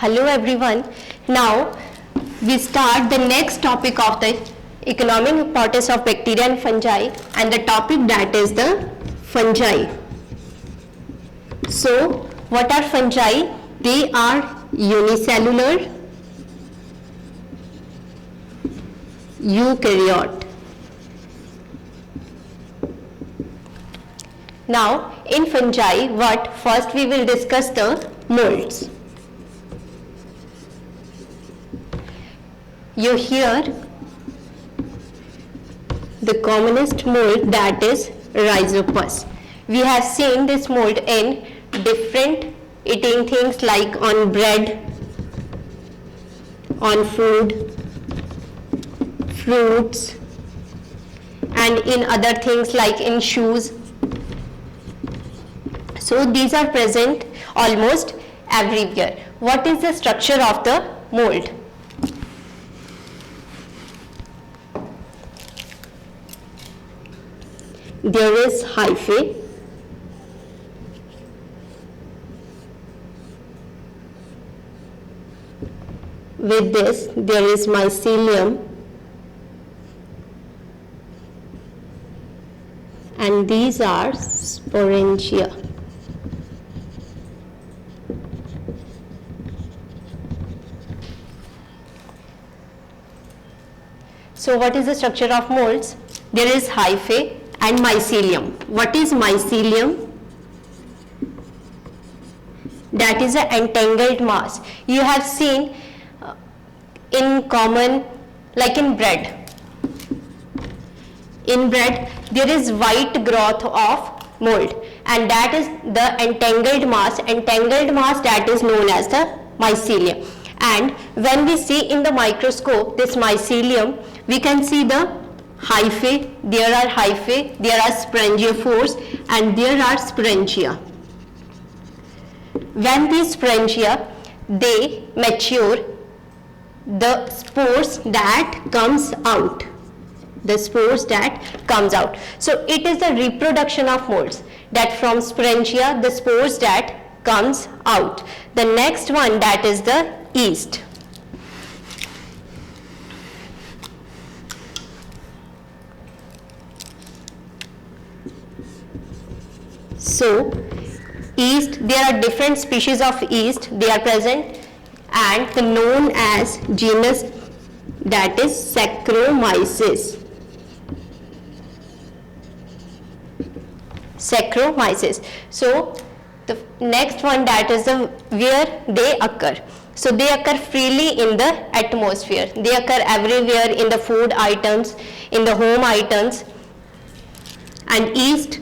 Hello everyone. Now we start the next topic of the economic importance of bacteria and fungi, and the topic that is the fungi. So what are fungi? They are unicellular eukaryote. Now in fungi, first we will discuss the molds. You hear the commonest mold, that is Rhizopus. We have seen this mold in different eating things like on bread, on food, fruits, and in other things like in shoes. So these are present almost everywhere. What is the structure of the mold? There is hyphae, with this there is mycelium, and these are sporangia. So what is the structure of molds? There is hyphae and mycelium. What is mycelium? That is an entangled mass. You have seen in common, like in bread. In bread, there is white growth of mold, and that is the entangled mass. Entangled mass, that is known as the mycelium. And when we see in the microscope this mycelium, we can see the hyphae, there are hyphae, there are sporangiophores, and there are sporangia. When these sporangia, they mature, the spores that comes out, So it is the reproduction of molds, that from sporangia, the spores that comes out. The next one, that is the yeast. So yeast, there are different species of yeast, they are present, and known as genus, that is Saccharomyces. So the next one, that is where they occur. So they occur freely in the atmosphere. They occur everywhere, in the food items, in the home items. And yeast,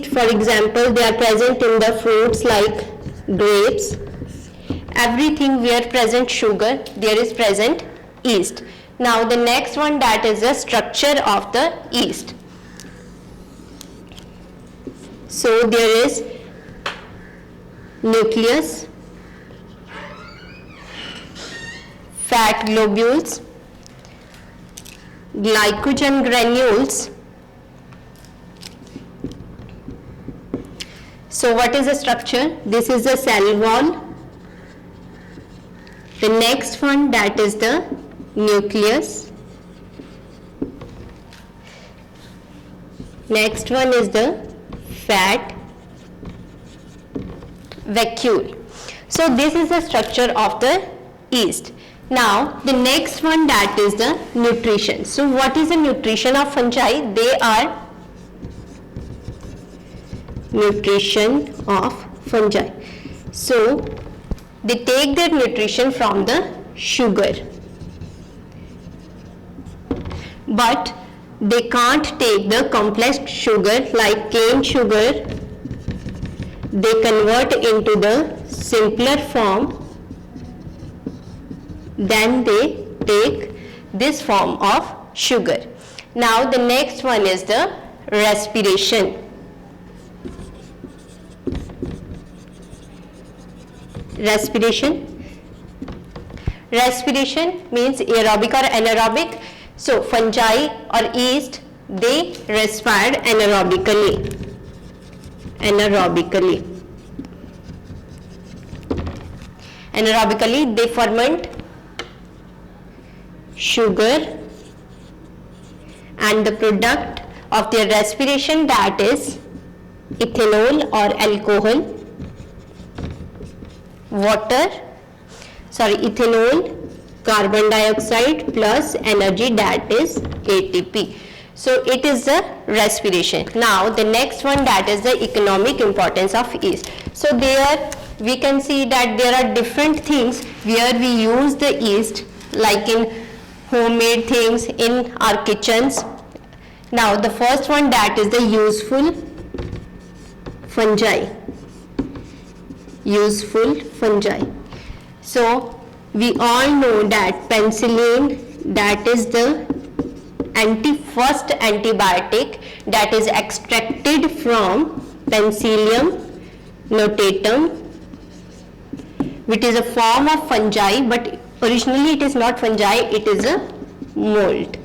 for example, they are present in the fruits like grapes. Everything where present sugar, there is present yeast. Now the next one, that is the structure of the yeast. So there is nucleus, fat globules, glycogen granules. So what is the structure? This is the cell wall. The next one, that is the nucleus. Next one is the fat vacuole. So this is the structure of the yeast. Now the next one, that is the nutrition. So what is the nutrition of fungi? They are nutrition of fungi. So they take their nutrition from the sugar, but they can't take the complex sugar like cane sugar. They convert into the simpler form, then they take this form of sugar. Now the next one is the respiration. Respiration means aerobic or anaerobic. So fungi or yeast, they respire anaerobically. Anaerobically, they ferment sugar and the product of their respiration, that is ethanol or alcohol, ethanol, carbon dioxide plus energy, that is ATP. So it is the respiration. Now the next one, that is the economic importance of yeast. So there we can see that there are different things where we use the yeast, like in homemade things, in our kitchens. Now the first one, that is the useful fungi. Useful fungi. So we all know that penicillin, that is the first antibiotic that is extracted from Penicillium notatum, which is a form of fungi, but originally it is not fungi, it is a mold.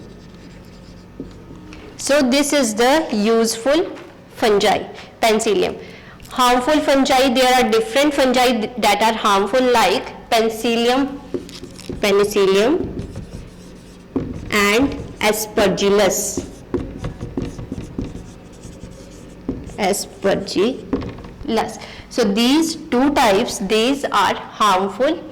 So this is the useful fungi, Penicillium. Harmful fungi, there are different fungi that are harmful, like Penicillium and Aspergillus. So these two types, these are harmful.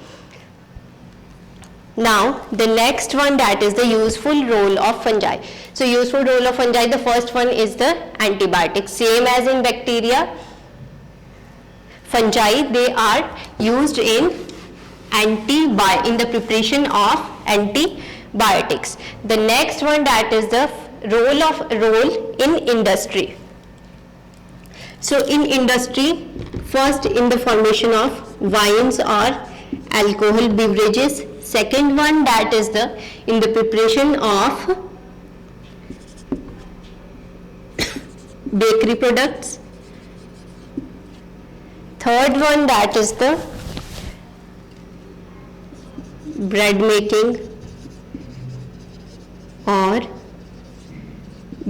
Now the next one, that is the useful role of fungi. So useful role of fungi, the first one is the antibiotic. Same as in bacteria, fungi, they are used in the preparation of antibiotics. The next one, that is the role in industry. So in industry, first in the formation of wines or alcohol beverages. Second one, that is in the preparation of bakery products. Third one, that is the bread making or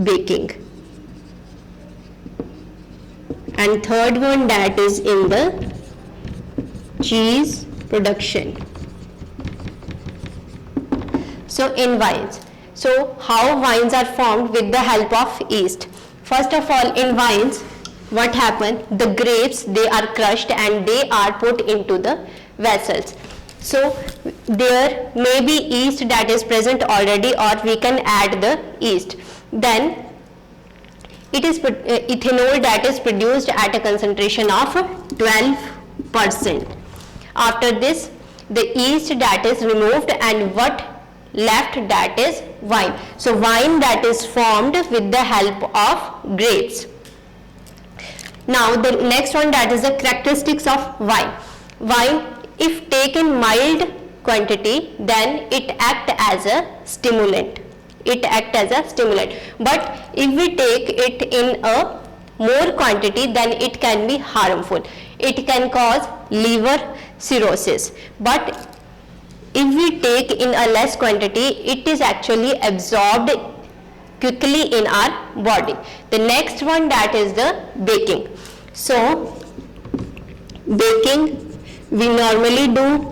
baking. And third one, that is in the cheese production. So in wines, so how wines are formed? With the help of yeast. First of all, in wines, what happens? The grapes, they are crushed and they are put into the vessels. So there may be yeast that is present already, or we can add the yeast. Then it is ethanol that is produced at a concentration of 12%. After this, the yeast that is removed, and what left, that is wine. So wine that is formed with the help of grapes. Now the next one, that is the characteristics of wine. Wine, if taken mild quantity, then it acts as a stimulant. But if we take it in a more quantity, then it can be harmful. It can cause liver cirrhosis. But if we take in a less quantity, it is actually absorbed quickly in our body. The next one, that is the baking. So baking we normally do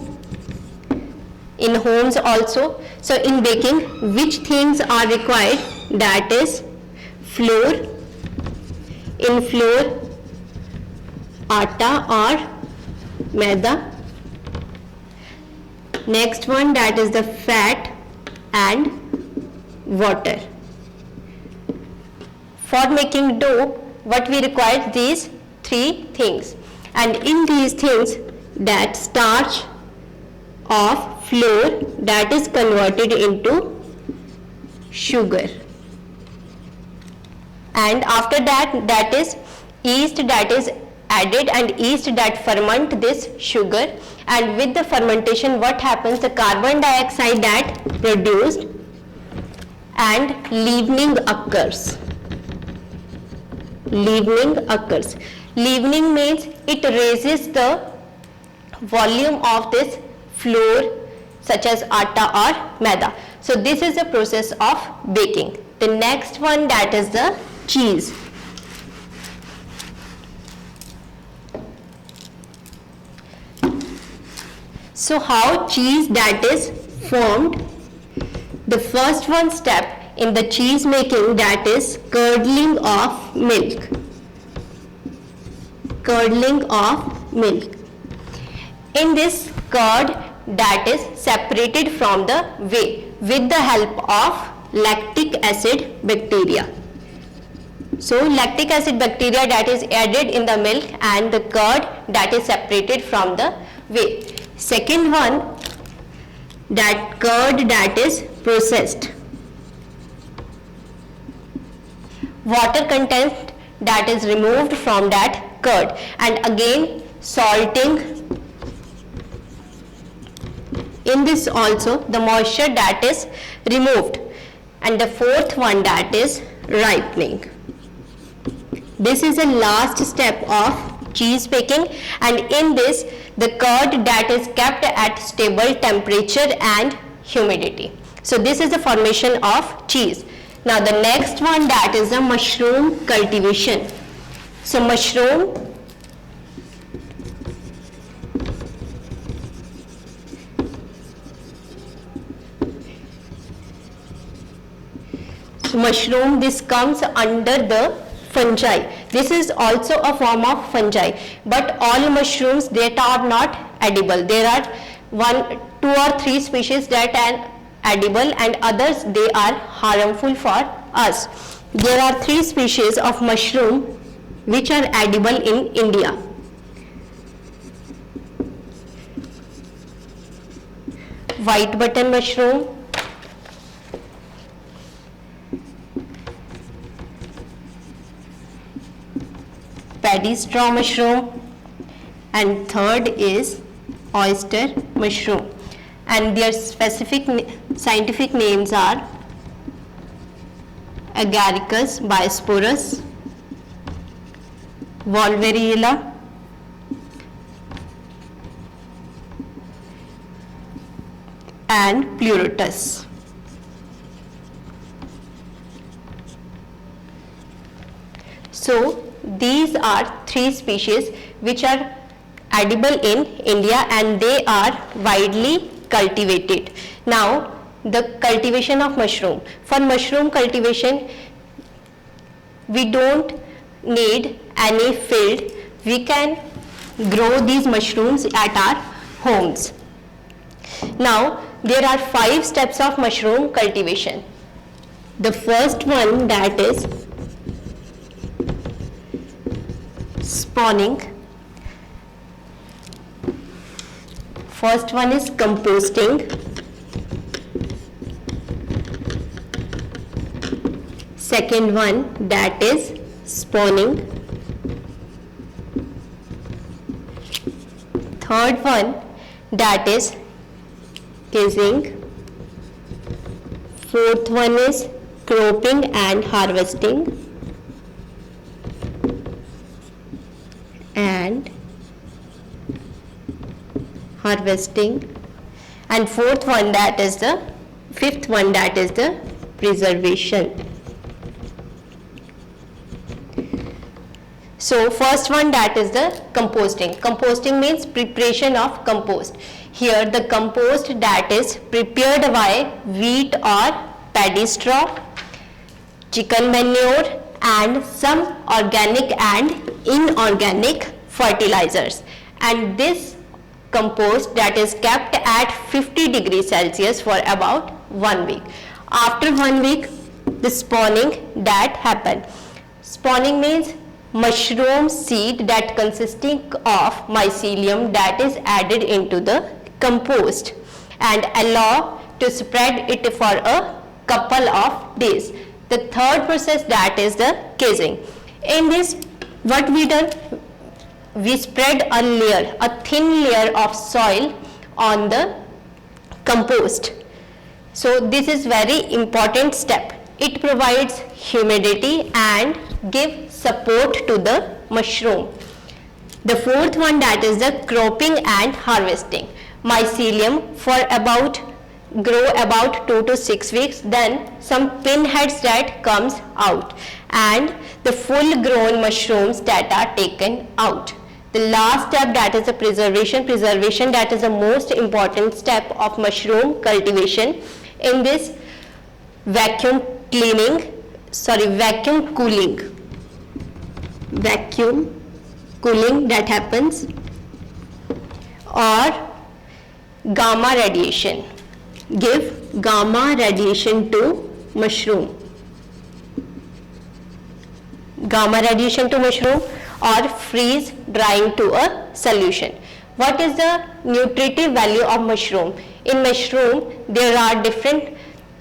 in homes also. So in baking, which things are required? That is flour. In flour, atta or maida. Next one, that is the fat and water. For making dough, what we require? These three things. And in these things, that starch of flour, that is converted into sugar. And after that, that is yeast that is added, and yeast that ferment this sugar. And with the fermentation, what happens? The carbon dioxide that produced and leavening occurs. Leavening means it raises the volume of this flour, such as atta or maida. So this is the process of baking. The next one, that is the cheese. So how cheese that is formed? The first one step in the cheese making, that is curdling of milk. Curdling of milk. In this, curd that is separated from the whey with the help of lactic acid bacteria. So lactic acid bacteria that is added in the milk and the curd that is separated from the whey. Second one, that curd that is processed. Water content that is removed from that curd, and again salting. In this also the moisture that is removed. And the fourth one, that is ripening. This is the last step of cheese baking, and in this the curd that is kept at stable temperature and humidity. So this is the formation of cheese. Now the next one, that is the mushroom cultivation. So mushroom this comes under the fungi. This is also a form of fungi, but all mushrooms that are not edible. There are 1, 2 or 3 species that are edible, and others they are harmful for us. There are 3 species of mushroom which are edible in India. White button mushroom, paddy straw mushroom, and third is oyster mushroom, and their specific scientific names are Agaricus bisporus, Wolverilla, and Pleurotus. So these are 3 species which are edible in India, and they are widely cultivated. Now the cultivation of mushroom. For mushroom cultivation, we don't need any field. We can grow these mushrooms at our homes. Now there are 5 steps of mushroom cultivation. The first one, that is spawning. First one is composting. Second one, that is spawning. Third one, that is casing. Fourth one is cropping and harvesting. And fourth one, that is the fifth one, that is the preservation. So first one, that is the composting. Composting means preparation of compost. Here the compost that is prepared by wheat or paddy straw, chicken manure, and some organic and inorganic fertilizers. And this compost that is kept at 50 degrees Celsius for about 1 week. After 1 week, the spawning that happen. Spawning means mushroom seed that consisting of mycelium that is added into the compost and allow to spread it for a couple of days. The third process, that is the casing. In this, what we done? We spread a layer, a thin layer of soil on the compost. So this is very important step. It provides humidity and give support to the mushroom. The fourth one, that is the cropping and harvesting. Mycelium grow about 2 to 6 weeks, then some pinheads that comes out, and the full grown mushrooms that are taken out. The last step, that is the preservation. Preservation, that is the most important step of mushroom cultivation. In this, vacuum cooling that happens, or gamma radiation, give gamma radiation to mushroom, or freeze drying to a solution. What is the nutritive value of mushroom? In mushroom, there are different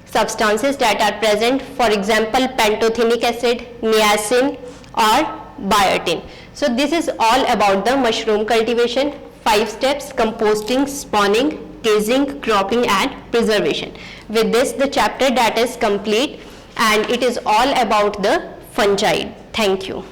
substances that are present, for example, pantothenic acid, niacin, or biotin. So this is all about the mushroom cultivation. 5 steps: composting, spawning, casing, cropping, and preservation. With this, the chapter that is complete, and it is all about the fungi. Thank you.